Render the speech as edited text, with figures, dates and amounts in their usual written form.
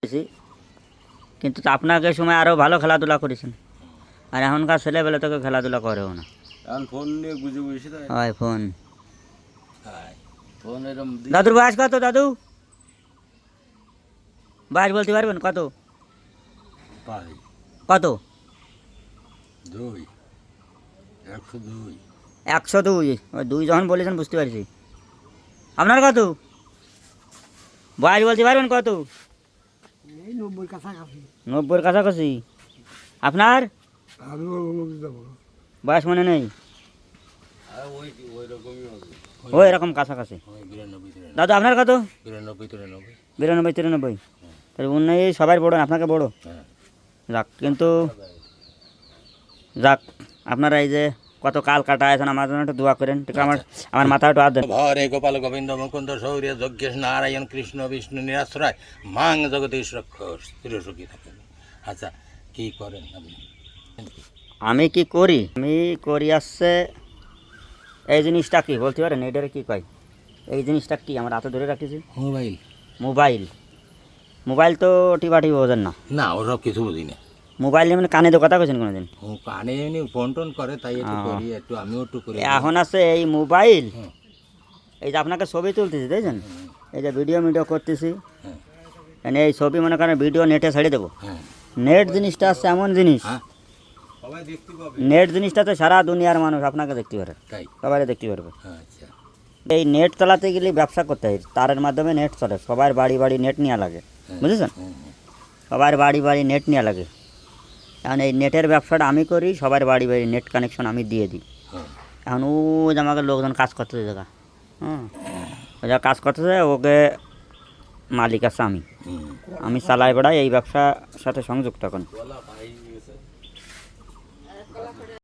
করেছি, কিন্তু তো আপনাকে সময় আরও ভালো খেলাধুলা করেছেন, আর এখনকার ছেলেবেলে তোকে খেলাধুলা করেও না। এখন ফোন নিয়ে গুজে বসে থাকে। হয় ফোন। ফোন এরকম দাদুর বয়স কত? দাদু বয়স বলতে পারবেন কত? পাই কত? 2 102। 102। ওই 2 যখন বলেছেন বুঝতে পারছি। আপনার কত বয়স বলতে পারবেন কত? 90-র কাছাকাছি। আপনার বয়স মনে নেই? আর ওই রকমই হবে। ওই এরকম কাছাকাছি। 92 দাদু আপনার কত? 93। 92-93। তাহলে উন্নয়ন সবাই বড়, আপনাকে বড়। হ্যাঁ। যাক, কিন্তু যাক, আপনারা এই যে কত কাল কাটা আছেন, আমার জন্য একটু দোয়া করেন, ঠিক? আমার মাথা একটু হাত দেন। হরে গোপাল গোবিন্দ মুকুন্দ শৌর্য যজ্ঞেশ নারায়ণ কৃষ্ণ বিষ্ণু নিরাশ্রয় মাং জগদীশ রক্ষর চিরসুখী থাকেন। আচ্ছা, কি করেন আপনি? আমি কি করি? আমি করি আসছে এই জিনিসটা কি বলতে পারেন? এটারে কি কয়? এই জিনিসটা কি আমার হাতে ধরে রাখিছি? মোবাইল। মোবাইল। মোবাইল তো টিপাটি বোঝেন না? না, ওসব কিছু বুঝি না। মোবাইল মানে কানে তো কথা কইছেন কোনোদিন? ও কানে এমনি ফোন টোন করে, তাই একটু করি, একটু আমিও একটু করি। এখন আছে এই মোবাইল, হুম। এই যে আপনাকে ছবি তুলতেছি, দেখছেন? হুম। এই যে ভিডিও করতেছি, হ্যাঁ। মানে এই ছবি মনে করেন ভিডিও নেটে ছেড়ে দেবো। হ্যাঁ। নেট জিনিসটা আছে এমন জিনিস, হ্যাঁ, সবাই দেখতে পাবে। নেট জিনিসটাতে সারা দুনিয়ার মানুষ আপনাকে দেখতে পারে, তাই? সবাই দেখতে পারবে। আচ্ছা। এই নেট চালাতে গেলে ব্যবসা করতে হয়, তারের মাধ্যমে নেট চলে, সবার বাড়ি বাড়ি নেট নেওয়া লাগে, বুঝেছেন? সবার বাড়ি বাড়ি নেট নেওয়া লাগে। এখন এই নেটের ব্যবসাটা আমি করি, সবার বাড়ি বাড়ি নেট কানেকশন আমি দিয়ে দিই। এখন ও যে আমাকে লোকজন কাজ করতেছে জায়গা, ও যা কাজ করতেছে, ওকে মালিক আছে আমি চালাই বেড়াই, এই ব্যবসার সাথে সংযুক্ত এখন।